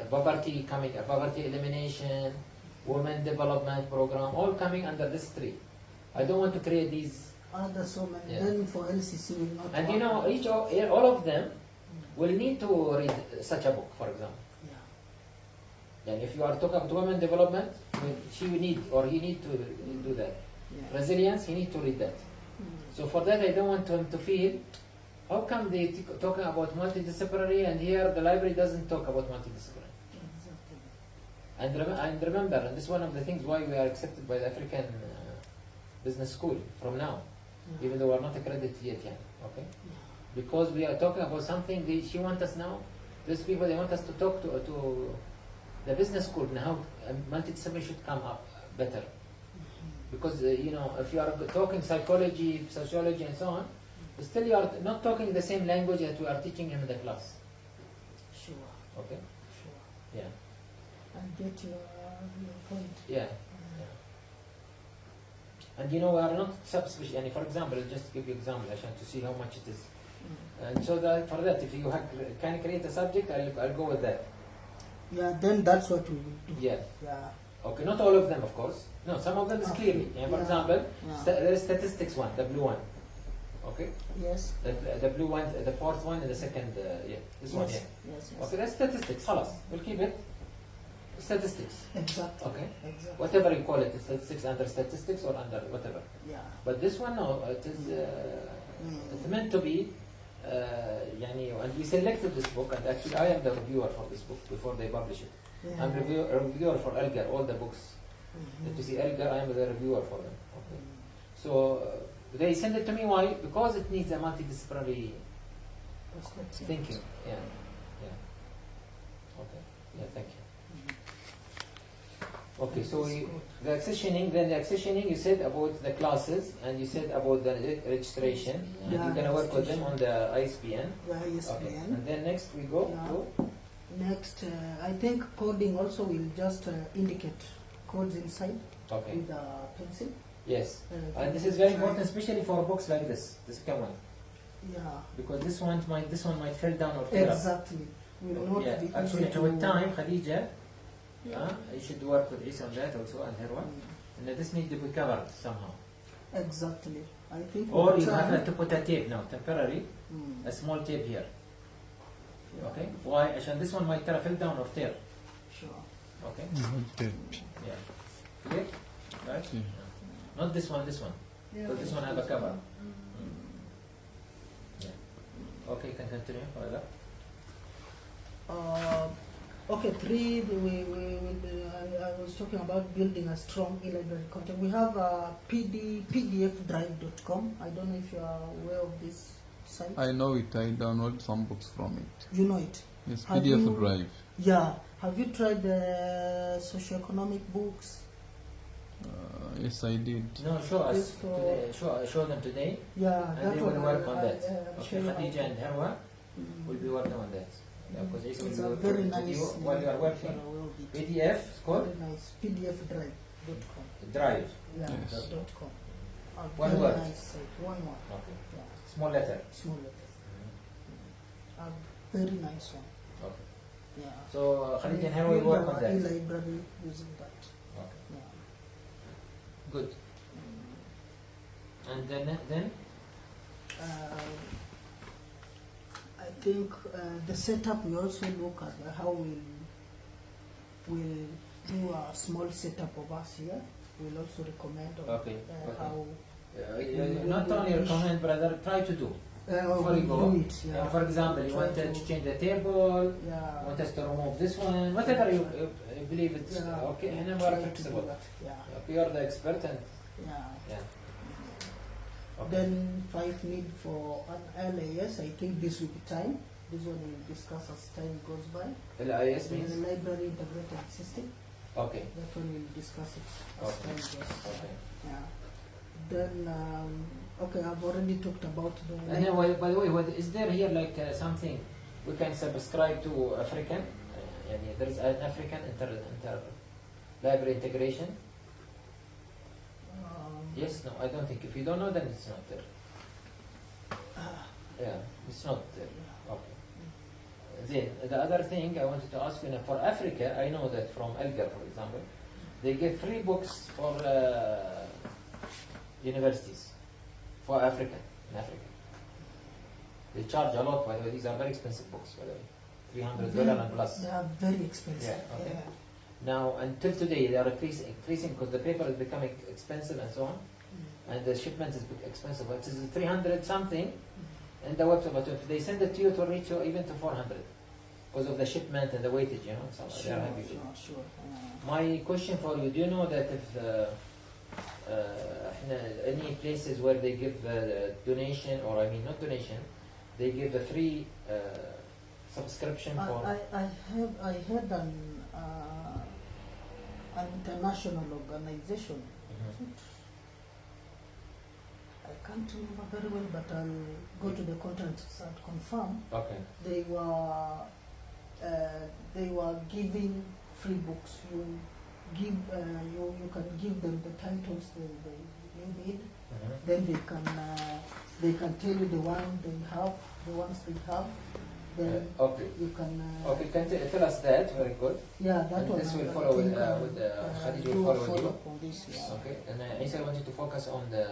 poverty elimination, women development program, all coming under this 3. I don't want to create these. Other so many. Yeah. Then for LCC will not. And you work. know, all of them will need to read such a book, for example. Yeah. And if you are talking about women development, she will need or he need to do that. Yeah. Resilience, he need to read that. So for that, I don't want him to feel, how come they talking about multidisciplinary and here the library doesn't talk about multidisciplinary? Exactly. And remember, and this is one of the things why we are accepted by the African Business School from now, Yeah. even though we are not accredited yet, okay? Because we are talking about something she wants us now. These people, they want us to talk to the business school and how multidisciplinary should come up better. Because you know, if you are talking psychology, sociology, and so on, still you are not talking the same language that we are teaching him in the class. Sure. Okay? Sure. Yeah. I get your point. Yeah. And you know, we are not subspecial. And for example, just to give you example, Ashan, to see how much it is. And so that for that, if you can create a subject, I'll go with that. Yeah, then that's what we will do. Yeah. Yeah. Okay, not all of them, of course. No, some of them is clearly. Yeah, for Yeah. example, Yeah. there is statistics one, the blue one. Okay, Yes. the blue one, the 4th one, and the second, yeah, this one, Yes. yeah. Yes. Okay, that's statistics. Halas, we'll keep it. Statistics. Exactly. Okay. Exactly. Whatever you call it, statistics under statistics or under whatever. Yeah. But this one, no, it is. It's meant to be and we selected this book, and actually I am the reviewer for this book before they publish it. Yeah. I'm reviewer for Elgar, all the books. Mhm. If you see Elgar, I am the reviewer for them. Okay. So they send it to me. Why? Because it needs a multidisciplinary Perspective. thinking. Yeah. Okay. Yeah. Thank you. Okay. So the accessioning. You said about the classes, and you said about the registration. And Yeah, you're gonna work with them on the ISBN. The Okay. ISBN. And then next we go Yeah. to. Next, I think coding also will just indicate codes inside Okay. with a pencil. Yes. Uh, And this is very try- important, especially for books like this, the second one, Yeah, because this one might fall down or tear up. exactly. Will not Yeah. be Actually, easy with to- time, Khadija, you should work with Isa on that also and Herwa. And this needs to be covered somehow. Exactly. I think. Or with you time- have to put a tape now, temporary, Mm. a small tape here. Yeah. Okay. Why? عشان this one might fall down or tear. Sure. Okay. Okay. Yeah. Clear? Right? Yeah. Not this one. This one. Yeah. Because this one have a cover. Yeah. Okay. Can continue. Further. Okay, three. I was talking about building a strong e-library content. We have pdfdrive.com. I don't know if you are aware of this site. I know it. I download some books from it. You know it. Yes, Have PDF you- Drive. Yeah. Have you tried the socioeconomic books? Yes, I did. No, show us It's for- today. Show them today. Yeah, And they will work on that. I'll show Okay, you Khadija how- and Herwa Mm. will be working on that. Yeah, because Isa It's will a be very working with you nice. while you are working. PDF it's called Very nice. pdfdrive.com. Drive. Yeah, Yes. .com. A One very word. nice site. One word. Okay. Yeah, Small letter. small letters. A very nice one. Okay. Yeah. So Khadija and Herwa will work on that. E-library using that. Okay. Yeah. Good. And then I think the setup, we also look at how we'll do a small setup of us here. We'll also recommend on, Okay, okay. how not only recommend, brother, try to do. Before you we'll go. do it. Yeah. For example, you Try want to change the table, Yeah. you want us to remove this one, whatever you believe it's Yeah. okay, and then Try we're to do flexible. that. Yeah. Okay, you're the expert and Yeah. yeah. Okay. Then 5 need for an LAS. I think this will be time. This one we'll discuss as time goes by. LIS The means? library integrated system. Okay. That one we'll discuss it as Okay. time goes by. Okay. Yeah. Then okay, I've already talked about the. And then, by the way, is there here like something we can subscribe to African? There is an African inter library integration. Yes, no, I don't think. If you don't know, then it's not there. Yeah, it's not there. Okay. Then the other thing I wanted to ask you, for Africa, I know that from Elgar, for example, they give free books for universities for Africa in Africa. They charge a lot, by the way. These are very expensive books, by the way, $300 and plus. They are very expensive. Yeah, okay. Now, until today, they are increasing because the paper is becoming expensive and so on, and the shipment is expensive. It is 300 something in the website, but if they send it to you, it will reach you even to 400 because of the shipment and the weightage, you know. So they Sure, are heavy. sure. My question for you: do you know that if any places where they give donation, or I mean not donation, they give a free subscription for? I had an international organization. Mhm. I can't remember very well, but I'll go to the contents and confirm. Okay. They were giving free books. You can give them the titles you need. Mhm. Then they can tell you the ones they have. Then Okay. you can. Okay. Can tell us that? Very good. Yeah, that And one. this will I follow think, with Khadija will do a follow with you. follow-up on this. Yeah. Okay. And Isa, I wanted to focus on the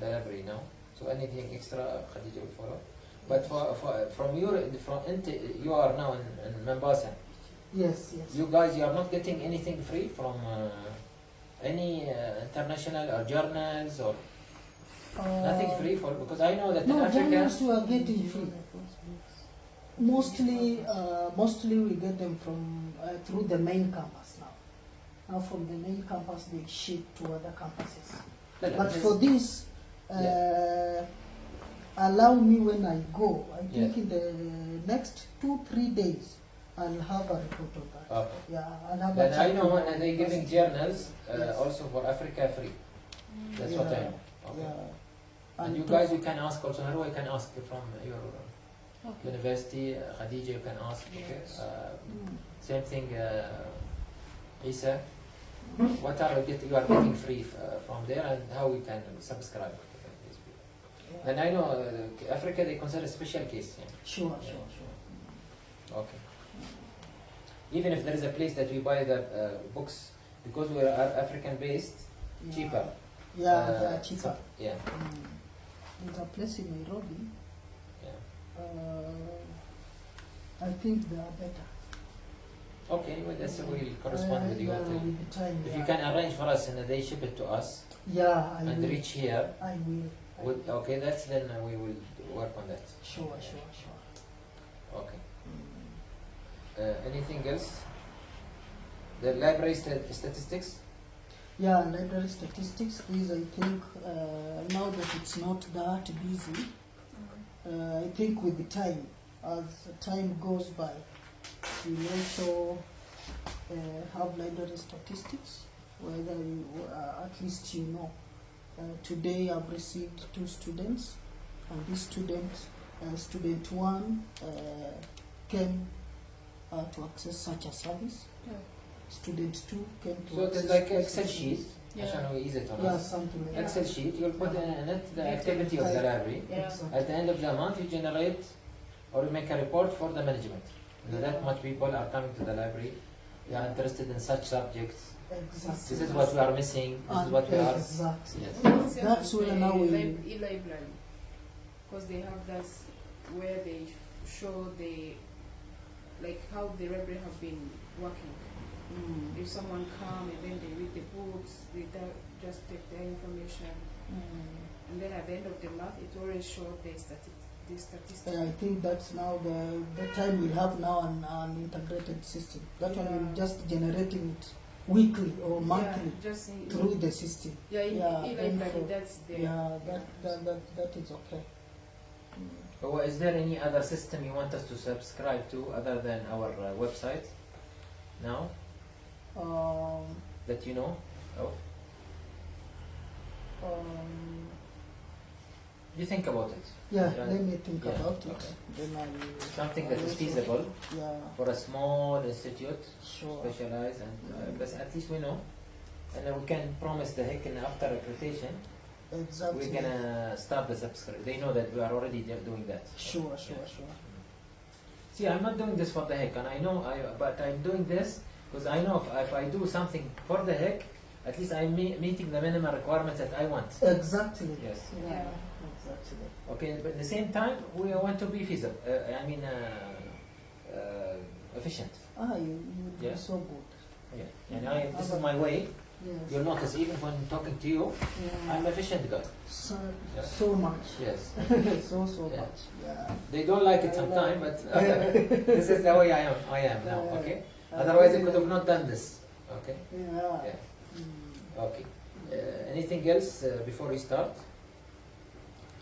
library now. So anything extra, Khadija will follow. But you are now in Mombasa. Yes. You guys, you are not getting anything free from any international or journals or Nothing free for, because I know that in No, Africa. journals we are getting free. Mostly we get them from through the main campus now. Now from the main campus they ship to other campuses. But for this, allow me when I go. I think Yeah. in the next 2-3 days I'll have a report of that. Okay. Yeah, I'll have Then a I chat know, with and the they're giving university. journals Yes. also for Africa free. That's what I know. Okay. Yeah. And you guys, you can ask also. Harwa, you can ask from your Okay. university. Khadija, you can ask. Okay. Yes. Same thing. Isa, what are you are getting free from there, and how we can subscribe? Then I know Africa they consider a special case. Yeah. Sure. Okay. Even if there is a place that we buy the books, because we are African based, Yeah. cheaper. Yeah, they are cheaper. Yeah. There's a place in Nairobi. Yeah. I think they are better. Okay, well, that's we'll correspond with you. Yeah, until- with the time. If yeah. you can arrange for us and they ship it to us Yeah, I and will. reach here, I will. okay, that's then we will work on that. Sure. Okay. Anything else? The library statistics? Yeah, library statistics. These I think now that it's not that busy, I think with the time, as time goes by, we'll also have library statistics, whether you, at least you know. Today I've received 2 students, and this student 1 came to access such a service. Yeah. Student 2 came to So access it's like such a Excel sheet. Yeah. عشان هو easy to Yeah, us. something like Excel that. sheet, you'll put in it the activity of the library. Yeah. Exactly. At the end of the month, you generate or you make a report for the management. You know, that much people are coming to the library. They are interested in such subjects. Exactly. This is what we are missing. This is what we are. Exactly. Yes. That's where now we- e-library, because they have that where they show like how the library have been working. If someone come and then they read the books, they just take their information, and then at the end of the month, it always shows the statistics. I think that's now the time we'll have now an integrated system. That one will just generating it weekly or monthly Yeah, just through the system. yeah, then e-library, for- that's there. Yeah, that is okay. So is there any other system you want us to subscribe to other than our website now Um, that you know of? You think about it. yeah, Yeah. let me think Yeah, about it. okay. Then I will. Something that I is will- feasible Yeah, for a small institute, sure. specialized, and but at least we know. And then we can promise the heck and after accreditation, Exactly. we're gonna start the subscribe. They know that we are already doing that. Sure. See, I'm not doing this for the heck, and I know, but I'm doing this because I know if I do something for the heck, at least I'm meeting the minimum requirements that I want. Exactly. Yes. Yeah, exactly. Okay, but at the same time, we want to be feasible. Efficient. You would Yeah. be so good. Yeah. And this is my way. Yes. You'll notice even when talking to you, Yeah. I'm efficient guy. So, Yeah. so much. Yes. so Yeah. much. Yeah. They don't like it sometimes, but this is the way I am now. Okay. Otherwise, I could have not done this. Okay. Yeah. Yeah. Okay. Anything else before we start?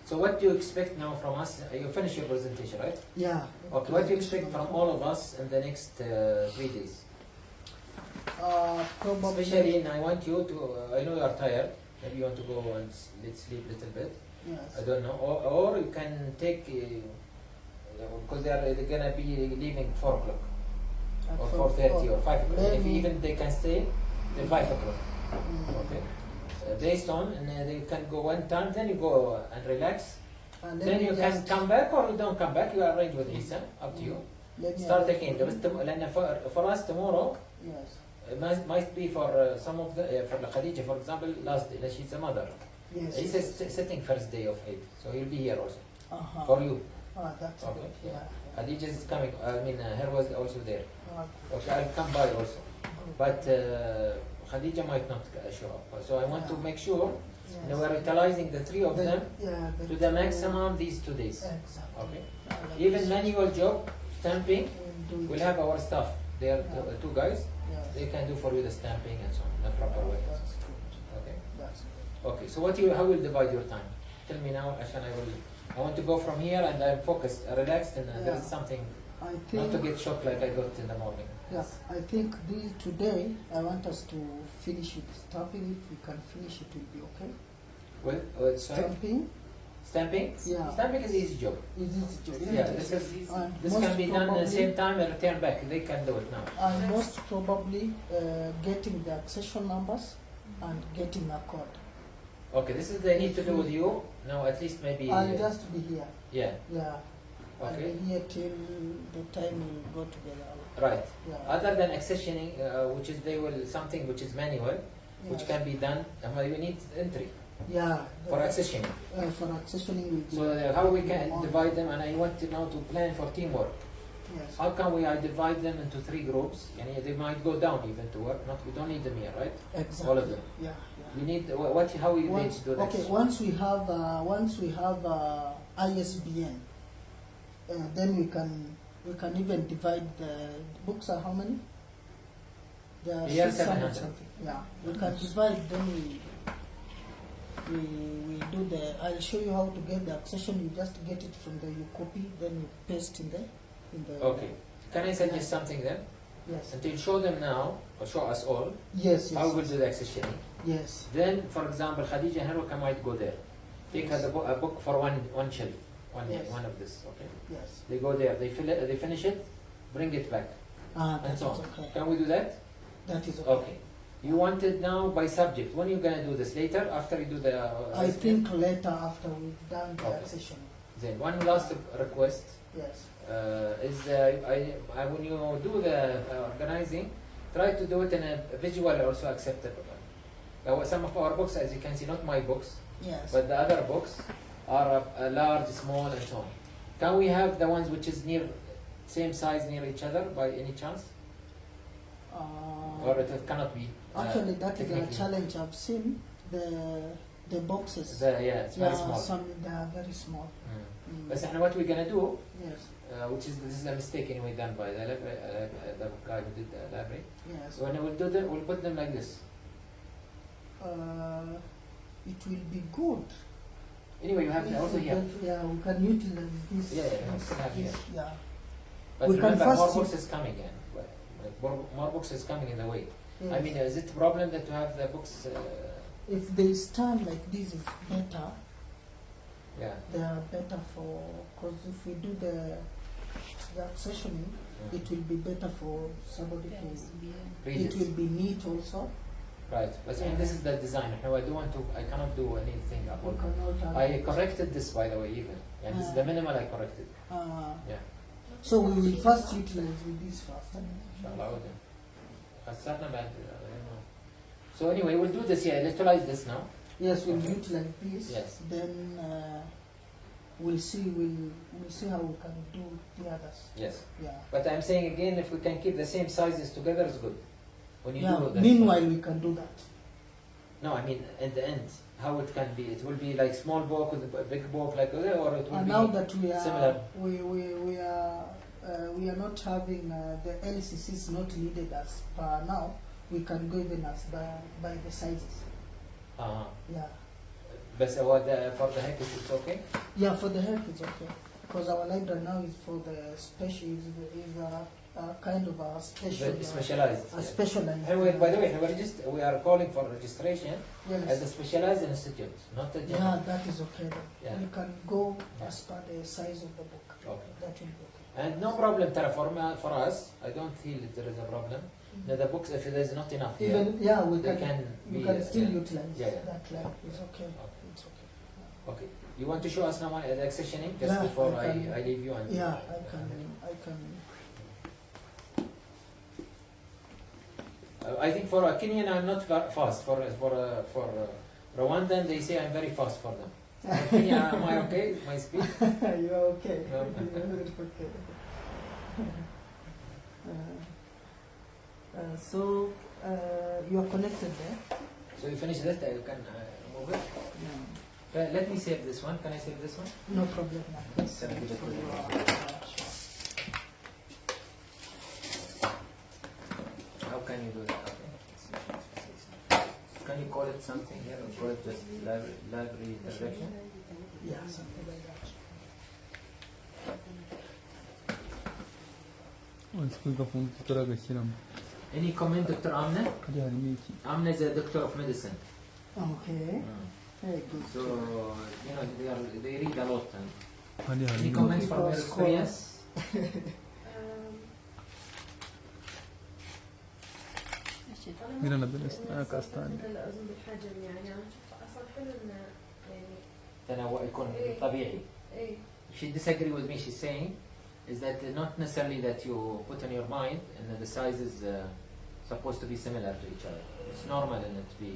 So what do you expect now from us? You finish your presentation, right? Yeah. Okay. What do you expect from all of us in the next 3 days? Probably. Especially, and I want you to. I know you are tired. Maybe you want to go and let's sleep a little bit. Yes. I don't know. Or you can take because they're gonna be leaving 4 o'clock or 4:30 or 5 o'clock. If even they can stay till 5 o'clock. Okay. Based on, and they can go one time, then you go and relax. And Then you can just- come back or you don't come back. You arrange with Isa. Up to you. let me Start arrange again. for لأن for us tomorrow. Yes. It might be for some of the for Khadija, for example, last day. She's a mother. Yes. He's sitting first day of Eid, so he'll be here also Uh-huh. for you. That's Okay. good. Yeah. Khadija is coming. I mean, her was also there. Okay. Okay, I'll come by also. But Khadija might not show up. So I want to Yeah. make sure Yes. we're utilizing the three of The- them yeah, to the maximum these 2 days. Exactly. Okay. Like Even this. manual job, stamping, We'll do it. we'll have our staff. They are Yeah. two guys. Yes. They can do for you the stamping and so on, the proper way. That's good. Okay. That's good. Okay. So how will you divide your time? Tell me now, Ashan. I want to go from here and I'm focused, relaxed, and Yeah. there's something I not to think. get shocked like I got in the morning. Yeah, I think today I want us to finish it. Stamping, if we can finish it, will be okay. Well, sorry. Stamping Stamping? Yeah. Stamping is easy job. is easy, isn't Yeah, it? this is easy. And this most can be done at the probably- same time and return back. They can do it now. And most probably getting the accession numbers and getting a code. Okay, this is they need to do with you. Now at least maybe. I'll just be here. Yeah. Yeah. I'll Okay. be here till the time we go together. Right. Yeah. Other than accessioning, which is they will something which is manual, which Yes. can be done. You need entry Yeah. for accessioning. For accessioning, will be. So how we can on. divide them? And I want to know to plan for teamwork. Yes. How can we divide them into 3 groups? And they might go down even to work. Not we don't need them here, right? Exactly. All of them. Yeah. We need what? How we need Once, to do that? okay, once we have ISBN, then we can even divide the books. Are how many? There are Yeah, 700. 600 something. Yeah, we can divide. Then we do the. I'll show you how to get the accession. You just get it from there. You copy, then you paste in the. Okay. Can I suggest something then? Yes. Until show them now, or show us all, Yes. Yes. how we'll do the accessioning. Yes. Then, for example, Khadija and Haruka might go there. Take her a book for one shelf, Yes. one of this. Okay. Yes. They go there. They they finish it, bring it back, That and is so on. okay. Can we do that? That is okay. Okay. You want it now by subject. When are you gonna do this? Later, after you do the. I think later after we've done the Okay. accession. Then one last request. Yes. Is when you do the organizing, try to do it in a visual also acceptable. Some of our books, as you can see, not my books, Yes. but the other books are large, small, and so on. Can we have the ones which is near, same size near each other by any chance, or it cannot be? Actually, that is a technically? challenge I've seen. The boxes. Yeah, it's very Yeah, small. some they are very small. Mm. Mm. But إحنا what we're gonna do, Yes. which is this is a mistake anyway done by the guy who did the library. Yes. So when we'll do them, we'll put them like this. It will be good. Anyway, you have If also we here. get- Yeah, we can utilize this. Yeah, yeah, this, we have this, here. yeah. But We can remember, more first books is coming in. More books is coming in the way. Yes. I mean, is it a problem that you have the books? If they stand like this, is better. Yeah. They are better for because if we do the accessioning, it will be better for somebody to. Read It will be neat also. Right. But and this is the design. Now I don't want to. I cannot do anything We about it. cannot have I it. corrected this by the way, even. And this is the minimal I corrected. Yeah. So we will first utilize with this first. Inshallah. أودن. خسرنا بعد. So anyway, we'll do this here. Utilize this now. Yes, we'll Okay. utilize this. Yes. Then we'll see how we can do the others. Yes. Yeah. But I'm saying again, if we can keep the same sizes together, it's good. When you Yeah. do that. Meanwhile, we can do that. No, I mean at the end, how it can be. It will be like small book with a big book, like or it will And be now that we are similar. we are not having the LCC is not needed as per now. We can go even as by the sizes. Yeah. But for the heck, it's okay. Yeah, for the help it's okay. Because our library now is for the special is a kind of a special Specialized. a specialized. Anyway, by the way, we are calling for registration as a Yes. specialized institute, not a Yeah, general. that is okay. Then. Yeah. We can go Yeah. as per the size of the book. Okay. That will be okay. And no problem, Tara, for us, I don't feel that there is a problem. Now the books, if there is not enough here, Even yeah, we they can can we be, can still yeah. utilize Yeah, yeah. that lab. It's okay. Okay. It's okay. Okay. You want to show us now the accessioning just Yeah, before I can- I leave you? And Yeah, I can. I think for Kenyan, I'm not fast. For Rwandan, they say I'm very fast for them. For Kenya, am I okay? My speed? You're okay. No. You're okay. So you are connected there. So you finish that, you can move it. Yeah. Let me save this one. Can I save this one? No problem. Yes. Can I give it to For you? your, sure. How can you do that? Okay. Can you call it something here or call it just library direction? Yeah, something like that. speakerphone tutaraga shiram Any comment, Dr. Amna? kali halimiki Amna is a doctor of medicine. Okay. Very good. So, you know, they read a lot. And kali any halimiki comments from your Because experience? mira napenda sana kastani لازم بالحجم يعني انا شفت اصلا حلو انه يعني تنوع يكون طبيعي. ايه She disagree with me. She's saying is that not necessarily that you put in your mind and that the size is supposed to be similar to each other. It's normal in it to be.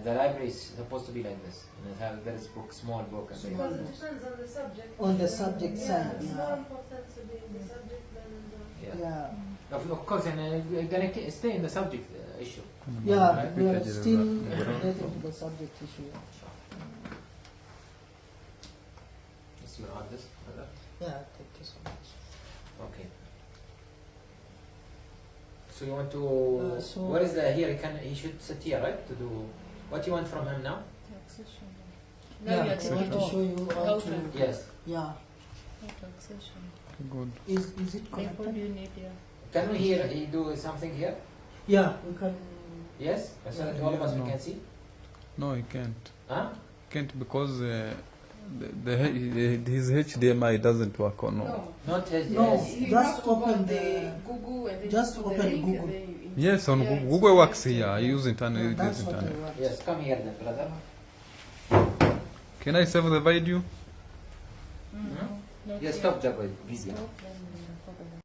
The library is supposed to be like this. And it have there is book, small book, and Small because things. it depends on the subject. On the subject Yeah, side, it's yeah. more important to be in the subject than in the Yeah. Yeah. Of course, and we're gonna stay in the subject issue. Yeah, Right. we are Because still you're right. related to the subject issue. Is your hardest? Brother? Yeah, thank you so much. Okay. So you want to? So- what is the here? He should sit here, right? To do what you want from him now? Taxation. Yeah, Now I you're want to show you how How to. to- Yes. Yeah. taxation. good Is it People connected? you need, yeah. Can we hear he do something here? Yeah, we can. Yes. So that all of us we No. can see. no he can't Huh? can't because his HDMI doesn't work or no, Not his. No. Yes. You Just have to open go the- Google and then just put the open link Google. And then you yes on Yeah, Google, it's Google works connected, here I yeah. use internet Yeah, use that's what I internet want. Yes. Come here then, brother. can I save the video Not Yes. yet. Stop, Jabba. Video. Stop, yeah.